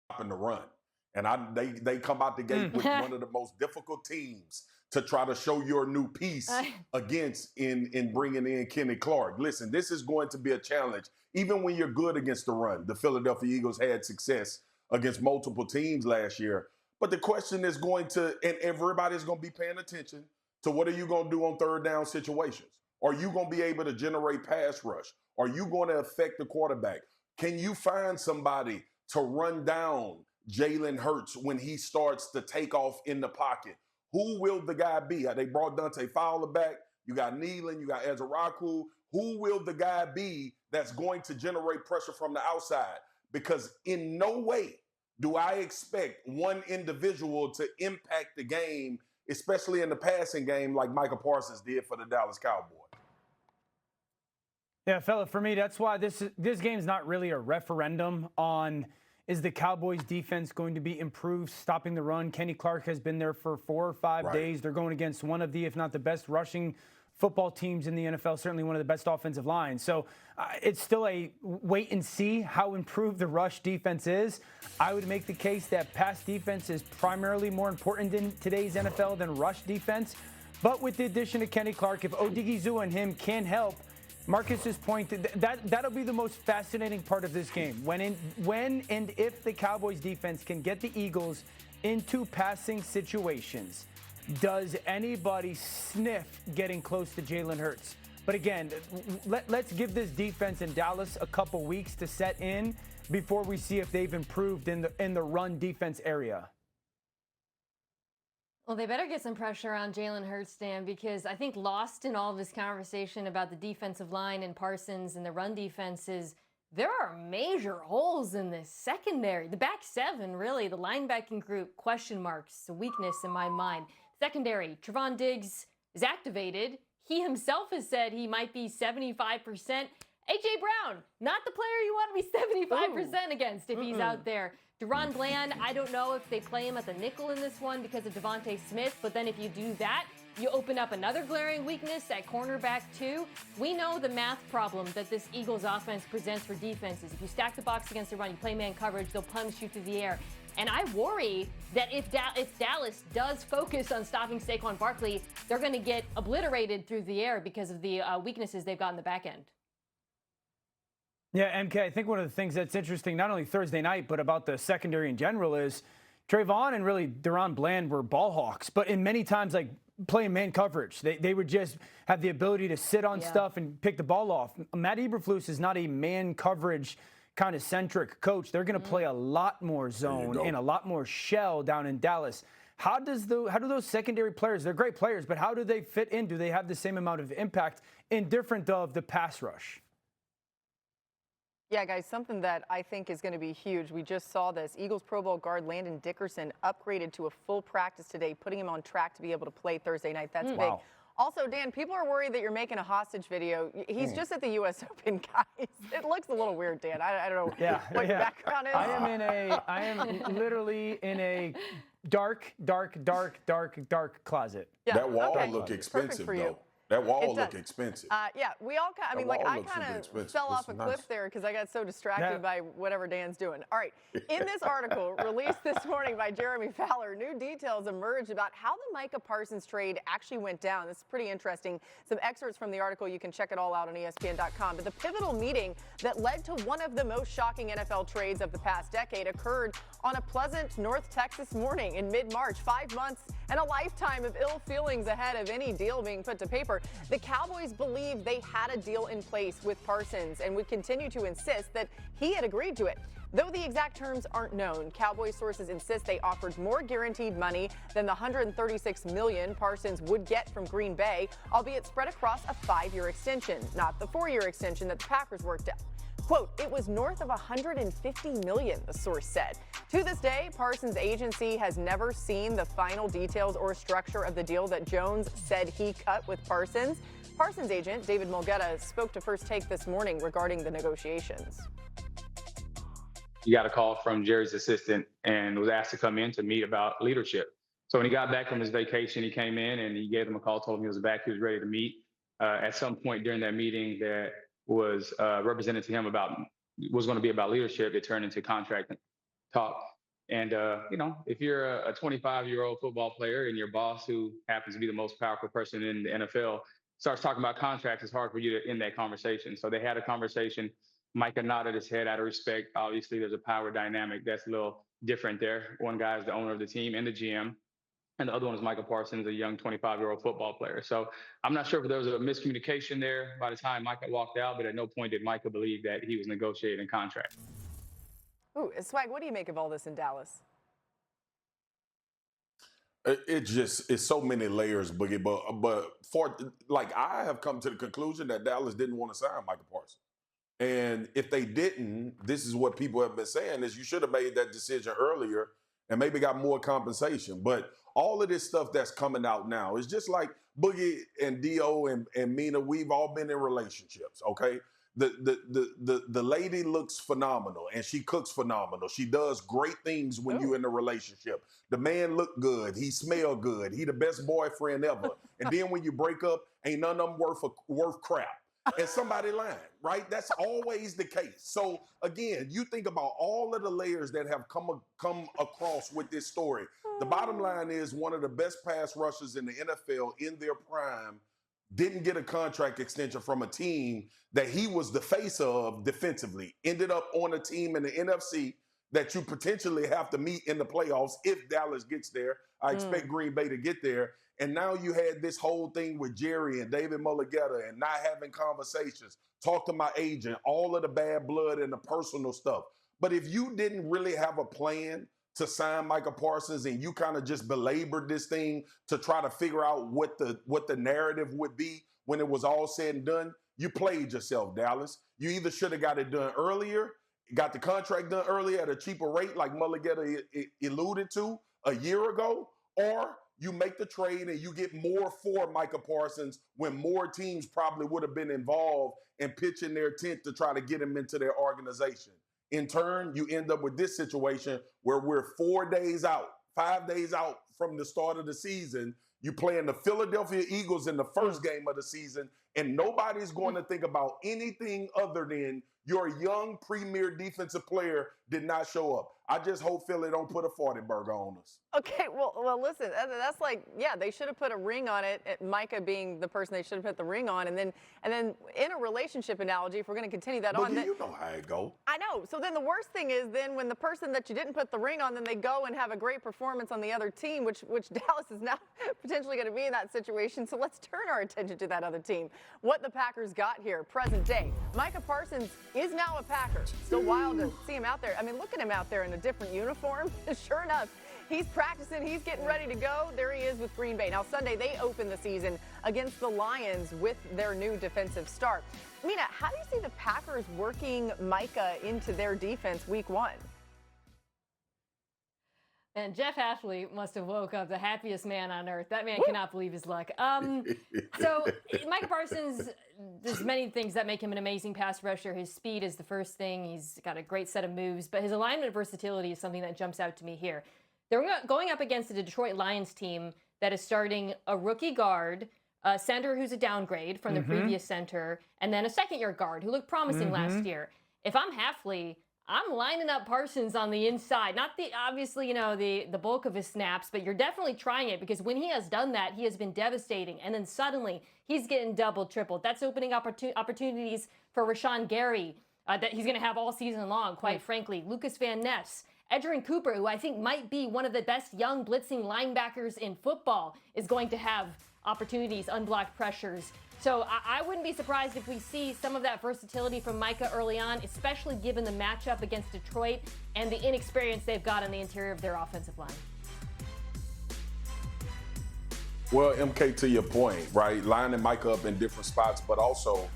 stopping the run. And they come out the gate with one of the most difficult teams to try to show your new piece against in bringing in Kenny Clark. Listen, this is going to be a challenge. Even when you're good against the run, the Philadelphia Eagles had success against multiple teams last year. But the question is going to, and everybody's going to be paying attention to what are you going to do on third down situations? Are you going to be able to generate pass rush? Are you going to affect the quarterback? Can you find somebody to run down Jalen Hurts when he starts to take off in the pocket? Who will the guy be? They brought Dante Fowler back. You got Nealon. You got Ezraku. Who will the guy be that's going to generate pressure from the outside? Because in no way do I expect one individual to impact the game, especially in the passing game, like Micah Parsons did for the Dallas Cowboys. Yeah, fella, for me, that's why this game's not really a referendum on is the Cowboys defense going to be improved, stopping the run. Kenny Clark has been there for 4 or 5 days. They're going against one of the, if not the best rushing football teams in the NFL, certainly one of the best offensive lines. So it's still a wait and see how improved the rush defense is. I would make the case that pass defense is primarily more important in today's NFL than rush defense. But with the addition of Kenny Clark, if Odighizuwa and him can help, Marcus's point, that'll be the most fascinating part of this game. When and if the Cowboys defense can get the Eagles into passing situations, does anybody sniff getting close to Jalen Hurts? But again, let's give this defense in Dallas a couple weeks to set in before we see if they've improved in the run defense area. Well, they better get some pressure on Jalen Hurts, Dan, because I think lost in all of this conversation about the defensive line and Parsons and the run defenses, there are major holes in this secondary. The back seven, really, the linebacking group, question marks, a weakness in my mind. Secondary, Trevon Diggs is activated. He himself has said he might be 75%. A.J. Brown, not the player you want to be 75% against if he's out there. Deron Bland, I don't know if they play him at the nickel in this one because of Devontae Smith, but then if you do that, you open up another glaring weakness at cornerback too. We know the math problem that this Eagles offense presents for defenses. If you stack the box against the run, you play man coverage, they'll punish you through the air. And I worry that if Dallas does focus on stopping Saquon Barkley, they're going to get obliterated through the air because of the weaknesses they've got in the back end. Yeah, MK, I think one of the things that's interesting, not only Thursday night, but about the secondary in general is Trayvon and really Deron Bland were ball hawks, but in many times, like playing man coverage, they would just have the ability to sit on stuff and pick the ball off. Matt Eberflus is not a man coverage kind of centric coach. They're going to play a lot more zone and a lot more shell down in Dallas. How do those secondary players, they're great players, but how do they fit in? Do they have the same amount of impact indifferent of the pass rush? Yeah, guys, something that I think is going to be huge. We just saw this. Eagles Pro Bowl guard Landon Dickerson upgraded to a full practice today, putting him on track to be able to play Thursday night. That's big. Also, Dan, people are worried that you're making a hostage video. He's just at the U.S. Open, guys. It looks a little weird, Dan. I don't know what your background is. I am literally in a dark closet. Yeah, that wall look expensive, though. That wall look expensive. Yeah, we all I mean, like, I kind of fell off a cliff there because I got so distracted by whatever Dan's doing. All right, in this article released this morning by Jeremy Fowler, new details emerged about how the Micah Parsons trade actually went down. This is pretty interesting. Some excerpts from the article. You can check it all out on ESPN.com. But the pivotal meeting that led to one of the most shocking NFL trades of the past decade occurred on a pleasant North Texas morning in mid-March. 5 months and a lifetime of ill feelings ahead of any deal being put to paper. The Cowboys believed they had a deal in place with Parsons and would continue to insist that he had agreed to it. Though the exact terms aren't known, Cowboys sources insist they offered more guaranteed money than the $136 million Parsons would get from Green Bay, albeit spread across a 5-year extension, not the 4-year extension that the Packers worked out. Quote, it was north of $150 million, the source said. To this day, Parsons' agency has never seen the final details or structure of the deal that Jones said he cut with Parsons. Parsons' agent, David Mulgeta, spoke to First Take this morning regarding the negotiations. He got a call from Jerry's assistant and was asked to come in to meet about leadership. So when he got back from his vacation, he came in and he gave him a call, told him he was back, he was ready to meet. At some point during that meeting that was represented to him was going to be about leadership. It turned into contract talk. And, if you're a 25-year-old football player and your boss, who happens to be the most powerful person in the NFL, starts talking about contracts, it's hard for you to end that conversation. So they had a conversation. Micah nodded his head out of respect. Obviously, there's a power dynamic that's a little different there. One guy is the owner of the team and the GM, and the other one is Micah Parsons, a young 25-year-old football player. So I'm not sure if there was a miscommunication there by the time Micah walked out, but at no point did Micah believe that he was negotiating a contract. Ooh, Swag, what do you make of all this in Dallas? It's so many layers, Boogie. But I have come to the conclusion that Dallas didn't want to sign Micah Parsons. And if they didn't, this is what people have been saying, is you should have made that decision earlier and maybe got more compensation. But all of this stuff that's coming out now is just like Boogie and Dio and Mina, we've all been in relationships, okay? The lady looks phenomenal and she cooks phenomenal. She does great things when you're in a relationship. The man look good. He smell good. He the best boyfriend ever. And then when you break up, ain't none of them worth crap. And somebody lying, right? That's always the case. So again, you think about all of the layers that have come across with this story. The bottom line is one of the best pass rushers in the NFL in their prime didn't get a contract extension from a team that he was the face of defensively. Ended up on a team in the NFC that you potentially have to meet in the playoffs if Dallas gets there. I expect Green Bay to get there. And now you had this whole thing with Jerry and David Mulligetta and not having conversations, talk to my agent, all of the bad blood and the personal stuff. But if you didn't really have a plan to sign Micah Parsons and you kind of just belabored this thing to try to figure out what the narrative would be when it was all said and done, you played yourself, Dallas. You either should have got it done earlier, got the contract done earlier at a cheaper rate like Mulligetta alluded to a year ago, or you make the trade and you get more for Micah Parsons when more teams probably would have been involved in pitching their tent to try to get him into their organization. In turn, you end up with this situation where we're 5 days out from the start of the season. You playing the Philadelphia Eagles in the first game of the season, and nobody's going to think about anything other than your young premier defensive player did not show up. I just hope Philly don't put a 40 burger on us. Okay, well, listen, that's like, yeah, they should have put a ring on it. Micah being the person they should have put the ring on, and then in a relationship analogy, if we're going to continue that on, you know how it go. I know. So then the worst thing is then when the person that you didn't put the ring on, then they go and have a great performance on the other team, which Dallas is now potentially going to be in that situation. So let's turn our attention to that other team. What the Packers got here, present day. Micah Parsons is now a Packer. Still wild to see him out there. I mean, look at him out there in a different uniform. Sure enough, he's practicing. He's getting ready to go. There he is with Green Bay. Now, Sunday, they open the season against the Lions with their new defensive start. Mina, how do you see the Packers working Micah into their defense week one? And Jeff Ashley must have woke up the happiest man on earth. That man cannot believe his luck. So Micah Parsons, there's many things that make him an amazing pass rusher. His speed is the first thing. He's got a great set of moves, but his alignment versatility is something that jumps out to me here. They're going up against the Detroit Lions team that is starting a rookie guard, a center who's a downgrade from the previous center, and then a second-year guard who looked promising last year. If I'm Hafley, I'm lining up Parsons on the inside. Not obviously, the bulk of his snaps, but you're definitely trying it because when he has done that, he has been devastating. And then suddenly he's getting double, tripled. That's opening opportunities for Rashawn Gary that he's going to have all season long, quite frankly. Lucas Van Ness, Edgerrin Cooper, who I think might be one of the best young blitzing linebackers in football, is going to have opportunities, unblocked pressures. So I wouldn't be surprised if we see some of that versatility from Micah early on, especially given the matchup against Detroit and the inexperience they've got on the interior of their offensive line. Well, MK, to your point, right? Lining Micah up in different spots, but also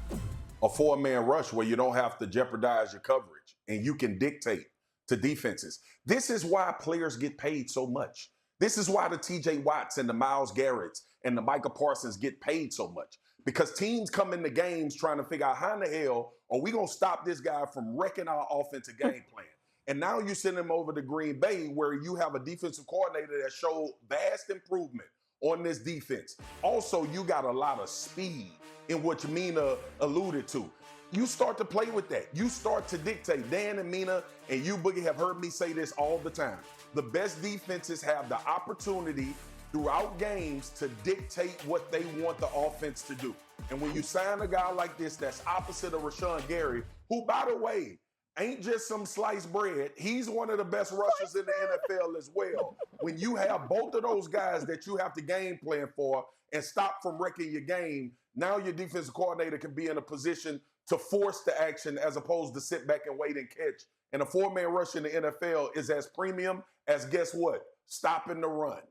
a four-man rush where you don't have to jeopardize your coverage and you can dictate to defenses. This is why players get paid so much. This is why the T.J. Watts and the Myles Garretts and the Micah Parsons get paid so much. Because teams come into games trying to figure out how in the hell are we going to stop this guy from wrecking our offensive game plan. And now you send him over to Green Bay where you have a defensive coordinator that showed vast improvement on this defense. Also, you got a lot of speed in which Mina alluded to. You start to play with that. You start to dictate. Dan and Mina and you, Boogie, have heard me say this all the time. the best defenses have the opportunity throughout games to dictate what they want the offense to do. And when you sign a guy like this that's opposite of Rashawn Gary, who, by the way, ain't just some sliced bread, he's one of the best rushers in the NFL as well. When you have both of those guys that you have to game plan for and stop from wrecking your game, now your defensive coordinator can be in a position to force the action as opposed to sit back and wait and catch. And a four-man rush in the NFL is as premium as, guess what? Stopping the run.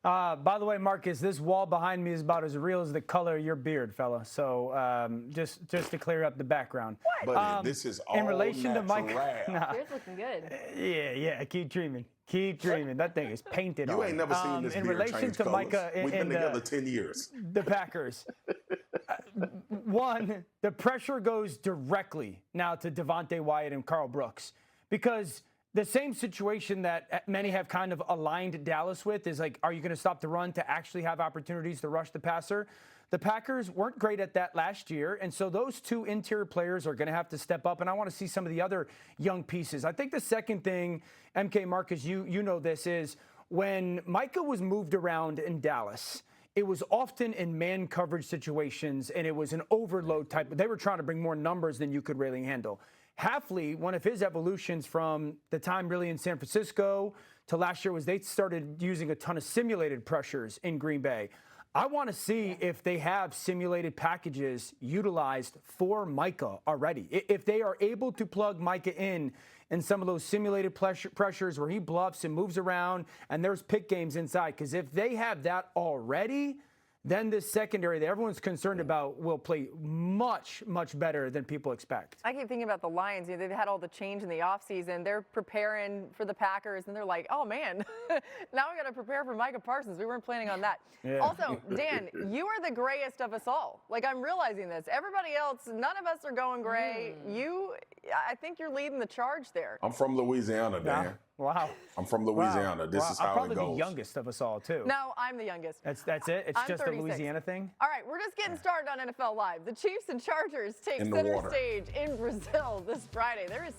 By the way, Marcus, this wall behind me is about as real as the color of your beard, fella. So just to clear up the background. But this is all in relation natural. to Micah. Nah. Yours looking good. Yeah. Keep dreaming. Keep dreaming. That thing is painted on. You ain't never seen this in beard relation change to colors. Micah We've been together 10 years. The Packers. One, the pressure goes directly now to Devontae Wyatt and Karl Brooks, because the same situation that many have kind of aligned Dallas with is like, are you going to stop the run to actually have opportunities to rush the passer? The Packers weren't great at that last year, and so those two interior players are going to have to step up, and I want to see some of the other young pieces. I think the second thing, MK Marcus, you know this, is when Micah was moved around in Dallas, it was often in man coverage situations, and it was an overload type. They were trying to bring more numbers than you could really handle. Hafley, one of his evolutions from the time really in San Francisco to last year was they started using a ton of simulated pressures in Green Bay. I want to see if they have simulated packages utilized for Micah already. If they are able to plug Micah in some of those simulated pressures where he bluffs and moves around and there's pick games inside. Because if they have that already, then this secondary that everyone's concerned about will play much, much better than people expect. I keep thinking about the Lions. You know, they've had all the change in the offseason. They're preparing for the Packers, and they're like, oh, man, now we got to prepare for Micah Parsons. We weren't planning on that. Yeah. Also, Dan, you are the grayest of us all. Like, I'm realizing this. Everybody else, none of us are going gray. I think you're leading the charge there. I'm from Louisiana, Dan. Yeah. Wow. I'm from Louisiana. Wow. This is how it goes. I'm probably the youngest of us all, too. No, I'm the youngest. That's it? It's just 36. a Louisiana thing? All right, we're just getting started on NFL Live. The Chiefs and Chargers take center stage in Brazil this Friday. There is